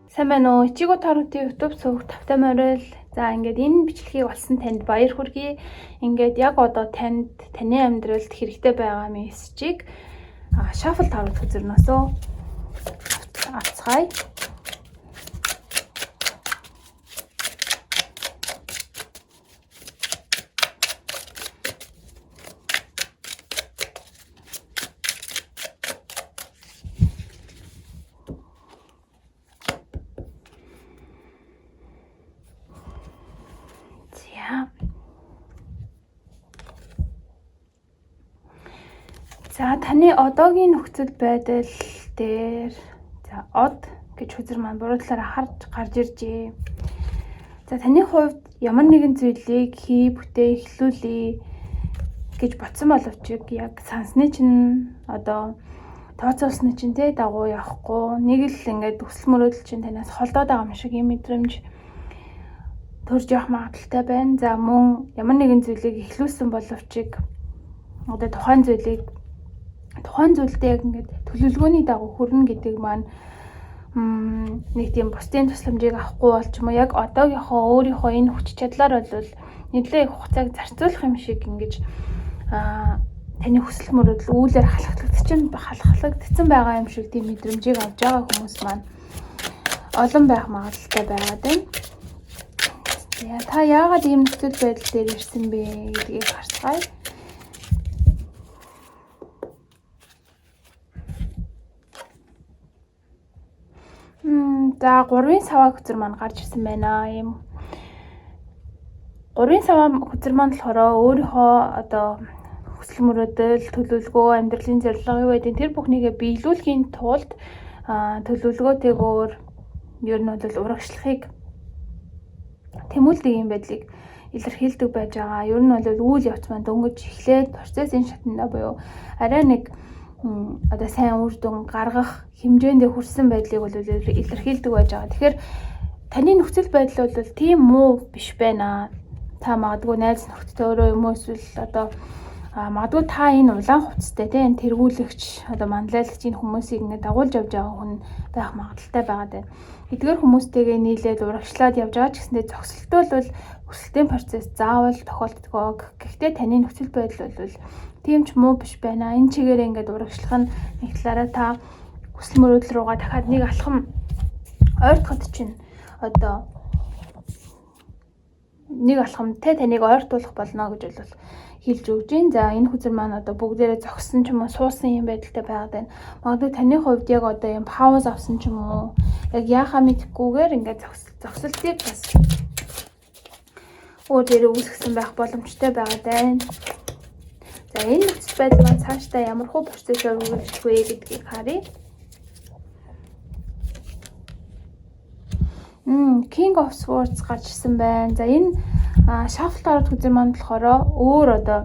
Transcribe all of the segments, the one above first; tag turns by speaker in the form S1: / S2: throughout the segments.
S1: Сайн байна уу? Ичиго Тарунтын YouTube сувг тавтай морил. За ингээд энэ бичлэгийг олсон танд баяр хүргэе. Ингээд яг одоо таны амьдралд хэрэгтэй байгаа мессежийг shuffle тарууд хүзэрнөөсөө авцгаая. За таны одоогийн нөхцөл байдал дээр од гэж хүзэр маань буруу талаараа гарч иржээ. За таны хувьд ямар нэгэн зүйлийг бүтээ эхлүүлээ гэж бодсон боловч яг сансны чинь одоо тооцоолсны чинь дагуу явахгүй нэг л ингээд өсөл мөрөөдөл чинь танаас холдоод байгаа юм шиг юм мэдрэмж төрж явах магадaltaй байна. За мөн ямар нэгэн зүйлийг эхлүүлсэн боловч одоо тухайн зүйлдээ яг ингээд төлөвлөгөөний дагуу хүрнэ гэдэг маань нэг тийм бусдын тусламжийг авахгүй бол ч юм уу яг одоогийнхоо өөрийнхөө энэ хүч чадлаар бол нэлээд их хугацааг зарцуулах юм шиг ингэж таны хүсэл мөрөөдөл үүлээр халахлагдсан байгаа юм шиг тийм мэдрэмжийг авч байгаа хүмүүс маань олон байх магадaltaй байгаад байна. Та яагаад ийм нөхцөл байдал дээр ирсэн бэ гэдгийг харцгаая. За 3-ын саваа хүзэр маань гарч ирсэн байна. Ийм 3-ын саваа хүзэр маань болохоор өөрийнхөө одоо хүсэл мөрөөдөл, төлөвлөгөө, амьдралын зорилго юу гэдэг тэр бүхнийгээ биелүүлэхийн тулд төлөвлөгөөтэйгээр ер нь бол урагшлахыг тэмүүлдэг юм байдлыг илэрхийлдэг байж байгаа. Ер нь бол үйл явц маань дөнгөж эхлээд процессын шатндаа буюу арай нэг одоо сайн үр дүн гаргах хэмжээнд хүрсэн байдлыг бол илэрхийлдэг байж байгаа. Тэгэхээр таны нөхцөл байдал бол тийм муу биш байна. Та магадгүй найз нөхдөдөө өөрөө юм уу эсвэл одоо магадгүй та энэ улаан хувцастай тийм тэргүүлэгч одоо манлайлагчийн хүмүүсийг ингэ дагуулж явж байгаа хүн байх магадaltaй байгаад байна. Эдгээр хүмүүстэйгээ нийлээд урагшлаад явж байгаа ч гэсэндээ зогсолтол бол өсөлтийн процесс заавал тохиолддог. Гэхдээ таны нөхцөл байдал бол тийм ч муу биш байна. Энэ чигээр ингээд урагшлах нь нэг талаараа та хүсэл мөрөөдөл рүүгээ дахиад нэг алхам ойртоход чинь одоо нэг алхам таныг ойртуулах болно гэж бол хэлж өгж байна. За энэ хүзэр маань одоо бүгдээрээ зогссон ч юм уу суусан юм байдалтай байгаад байна. Магадгүй таны хувьд яг одоо юм пауз авсан ч юм уу яг яахаа мэдэхгүйгээр ингээд зогсолтыг бас өөр дээрээ үүсгэсэн байх боломжтой байгаад байна. За энэ нөхцөл байдал маань цаашдаа ямар хөө процессор үргэлжлэх вэ гэдгийг харъя. King of Swords гарч ирсэн байна. За энэ shuffle тарууд хүзэр маань болохоор өөр одоо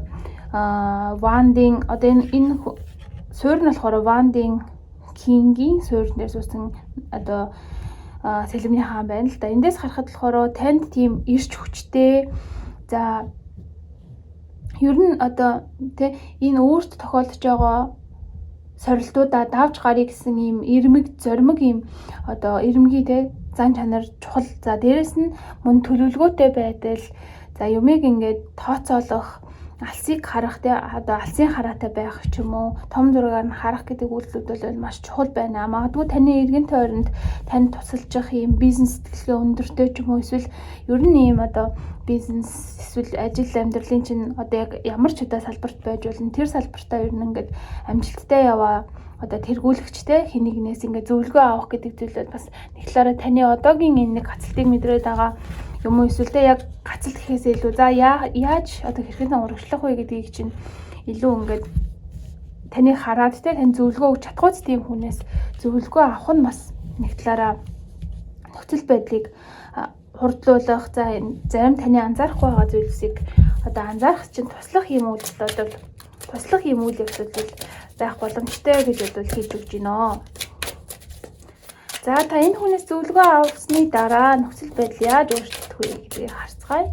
S1: Wand-ийн одоо энэ суурь нь болохоор Wand-ийн King-ийн суурь дээр суусан одоо сэлэмний хаан байна л да. Эндээс харахад болохоор танд тийм ирч хүчтэй. За ер нь одоо энэ өөрт тохиолдож байгаа сорилтуудаа давж гарыг гэсэн ийм ирмэг зоримог ийм одоо ирмгийн зан чанар чухал. За дээрэс нь мөн төлөвлөгөөтэй байдал. За юмыг ингээд тооцоолох, алсыг харах одоо алсын хараатай байх ч юм уу, том зургаар нь харах гэдэг үйлдэлүүд бол маш чухал байна. Магадгүй таны эргэн тойронд танд тусалж ийм бизнес сэтгэлгээ өндөртэй ч юм уу эсвэл ер нь ийм одоо бизнес эсвэл ажил амьдралын чинь одоо яг ямар ч удаа салбарт байж болно. Тэр салбартаа ер нь ингээд амжилттай яваа одоо тэргүүлэгчтэй хэнийгнээс ингээд зөвлөгөө авах гэдэг зүйлүүд бас нэг талаараа таны одоогийн энэ нэг гацалтыг мэдрээд байгаа юм уу эсвэл яг гацалт гэхээс илүү за яаж одоо хэрхэн урагшлах вэ гэдгийг чинь илүү ингээд таны хараад тань зөвлөгөө өгч чадхгүйц тийм хүнээс зөвлөгөө авах нь бас нэг талаараа нөхцөл байдлыг хурдлуулах за зарим таны анзаарахгүй байгаа зүйлсийг одоо анзаарах чинь туслах юм үйл явцууд байх боломжтой гэж бодвол хэлж өгч байна. За та энэ хүнээс зөвлөгөө авсны дараа нөхцөл байдал яаж өөрчлөгдөх вэ гэдгийг харцгаая.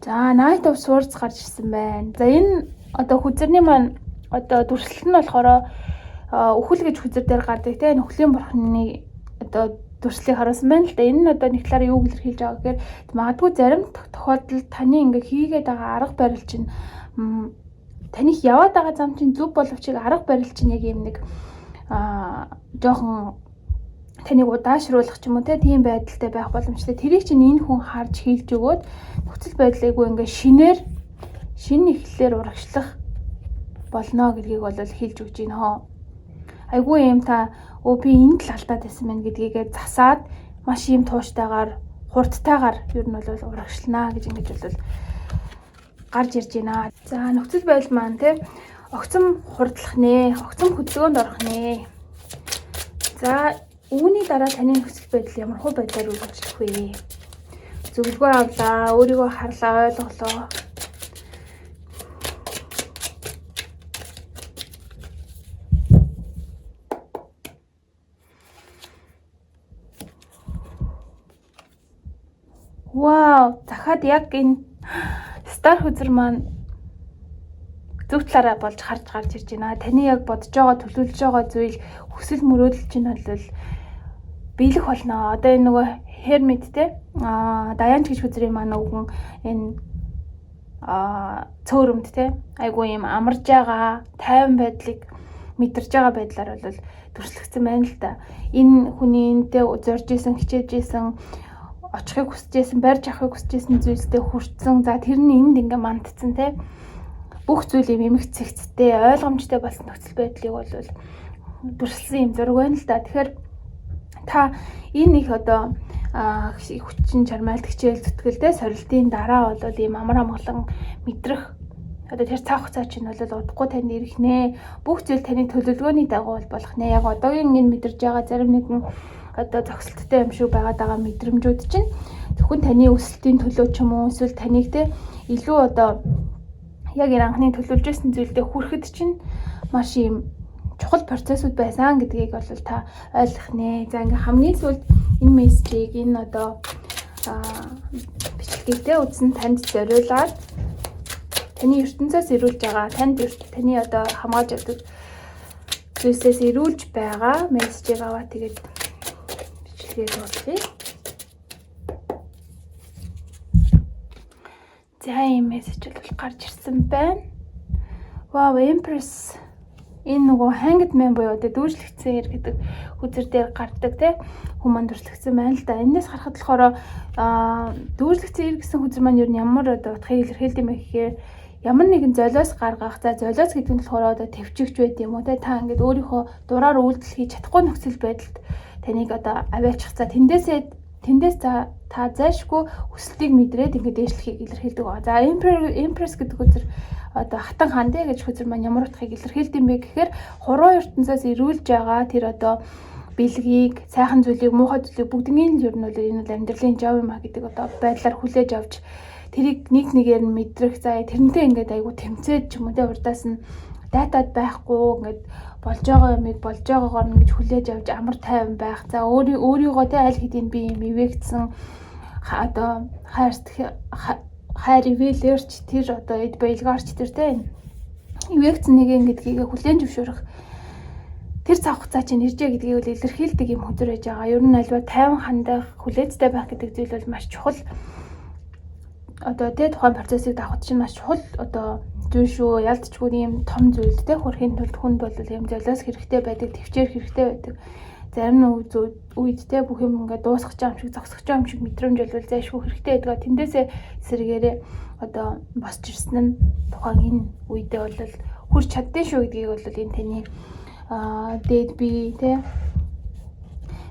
S1: За Knight of Swords гарч ирсэн байна. За энэ одоо хүзэрний маань одоо дүрслэл нь болохоор үхэл гэж хүзэр дээр гардаг те нөхлийн бурхны одоо дүрслэлийг харуулсан байна л да. Энэ нь одоо нэг талаараа юу илэрхийлж байгаа гэхээр магадгүй зарим тохиолдолд таны ингээ хийгээд байгаа арга барил чинь таних яваад байгаа зам чинь зөв боловч арга барил чинь яг юм нэг жоохон таныг удаашруулах ч юм уу тийм байдалтай байх боломжтой. Тэрийг чинь энэ хүн харж хийлж өгөөд нөхцөл байдлыг ингээ шинэ эхлэлээр урагшлах болно гэдгийг бол хэлж өгч байна хоо. Айгүй юм та би энэ л алдаад байсан байна гэдгийгээ засаад маш юм тууштайгаар хурдтайгаар ер нь бол урагшлнаа гэж ингэж бол гарч ирж байна. За нөхцөл байдал маань огцом хурдлах нэ, огцом хөдөлгөөнд орох нэ. За үүний дараа таны нөхцөл байдал ямар хөө байдлаар үргэлжлэх вэ? Зөвлөгөө авлаа, өөрийгөө харлаа, ойлголоо. Вау, захаад яг энэ стар хүзэр маань зөв талаараа болж гарч ирж байна. Таны яг бодож байгаа, төлөвлөж байгаа зүйл хүсэл мөрөөдөл чинь бол биелэх болно. Одоо энэ нөгөө Hermit Dayanch гэж хүзрийн маань өвгөн энэ цөөрөмд айгуу юм амарж байгаа, тайван байдлыг мэдэрж байгаа байдлаар бол төрслөгцсөн байна л да. Энэ хүний энэтэй зорж исэн, хичээж исэн, очихыг хүсэж исэн, барьж авахыг хүсэж исэн зүйлстэй хүртсэн. За тэр нь энд ингээ мандцсан бүх зүйл юм эмх цэгцтэй, ойлгомжтой болсон нөхцөл байдлыг бол дүрслсэн юм зураг байна л да. Тэгэхээр та энэ их одоо хүчин чармайлт хичээл зүтгэлтэй сорилтын дараа бол ийм амар амгалан мэдрэх одоо тэр цаг хугацаа чинь бол удахгүй танд ирэх нэ. Бүх зүйл таны төлөвлөгөөний дагуу болох нэ. Яг одоогийн энэ мэдэрж байгаа зарим нэгэн одоо зохисолттой юм шиг байгаад байгаа мэдрэмжүүд чинь зөвхөн таны өсөлтийн төлөө ч юм уу эсвэл таныг илүү одоо яг анхны төлөвлөж байсан зүйлдээ хүрэхэд чинь маш юм чухал процессуд байсан гэдгийг бол та ойлгох нэ. За ингээ хамгийн сүүлд энэ мессежийг энэ одоо бичлэгийг үзсэн танд зориулаад таны ертөнцөөс ирүүлж байгаа таны одоо хамгаалж явдаг зүйлсээс ирүүлж байгаа мессежийг аваа тэгээд бичлэгээ дуусгая. За ийм мессеж бол гарч ирсэн байна. Wow, Empress энэ нөгөө Hanged Man буюу дүүжлэгдсэн хэр гэдэг хүзэр дээр гардаг хүмүүс дүрслэгдсэн байна л да. Энэс харахад болохоор дүүжлэгдсэн хэр гэсэн хүзэр маань ер нь ямар одоо утгыг илэрхийлдэг юм бэ гэхээр ямар нэгэн золиос гаргах. За золиос гэдэг нь болохоор одоо төвчгч байд юм уу та ингээд өөрийнхөө дураар үйлдэл хийж чадахгүй нөхцөл байдалд таныг одоо аваачих. За тэндээс та зайшгүй хүслийг мэдрээд ингээд дээшлэхийг илэрхийлдэг байгаа. За Empress гэдэг хүзэр одоо хатан хаан гэж хүзэр маань ямар утгыг илэрхийлдэг юм бэ гэхээр хуруу ертөнцөөс ирүүлж байгаа тэр одоо бэлгийг, сайхан зүйлийг, муухай зүйлийг бүгднийг л ер нь энэ бол амьдралын жав юм а гэдэг одоо байдлаар хүлээж авч тэрийг нэг нэгээр нь мэдрэх. За тэрнтэй ингээд айгу тэмцээд ч юм уу урдаас нь дайтаад байхгүй ингээд болж байгаа юмыг болж байгаагаар нь гэж хүлээж авч амар тайван байх. За өөрийгөө аль хэдийн би юм ивэгдсэн одоо хайр ивэлэрч тэр одоо эд баялгаарч тэр ивэгдсэн нэг гэдгийг хүлээн зөвшөөрөх тэр цаг хугацаа чинь иржээ гэдгийг бол илэрхийлдэг юм хүзэр байж байгаа. Ер нь альва тайван хандах, хүлээцтэй байх гэдэг зүйл бол маш чухал. Одоо тухайн процессыг давхад чинь маш чухал одоо зүйл шүү. Ялцчгүй юм том зүйл хөрхийн тулд хүнд бол юм золиос хэрэгтэй байдаг, төвчээр хэрэгтэй байдаг. Зарим үед бүх юм ингээд дуусгах юм шиг, зогсох юм шиг мэдрэмж бол зайшгүй хэрэгтэй байдаг. Тэндээсээ эсрэгээрээ одоо босч ирсэн нь тухайн энэ үедээ бол хүрч чаддсан шүү гэдгийг бол энэ таны дээд би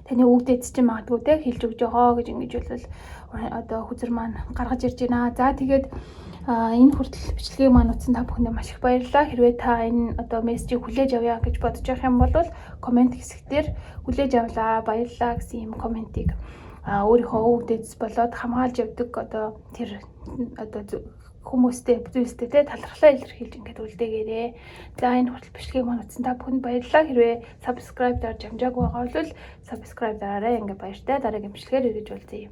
S1: таны үгдээс чинь магадгүй хэлж өгж байгаа гэж ингэж бол одоо хүзэр маань гаргаж ирж байна. За тэгээд энэ хүртэл бичлэгийг маань үзсэн та бүхэндээ маш их баярлалаа. Хэрвээ та энэ одоо мессежийг хүлээж авъя гэж бодож байгаа юм бол комент хэсгээр хүлээж авлаа, баярлалаа гэсэн юм комментиг өөрийнхөө үгдээс болоод хамгаалж явдаг одоо тэр одоо хүмүүстэй зүйлстэй талархлаа илэрхийлж ингээд үлдээгээрээ. За энэ хүртэл бичлэгийг маань үзсэн та бүхэнд баярлалаа. Хэрвээ subscribe дарж амжаагүй байгаа бол subscribe дараарай. Ингээд баяртай дараагийн бичлэгээр ирж уулзъя.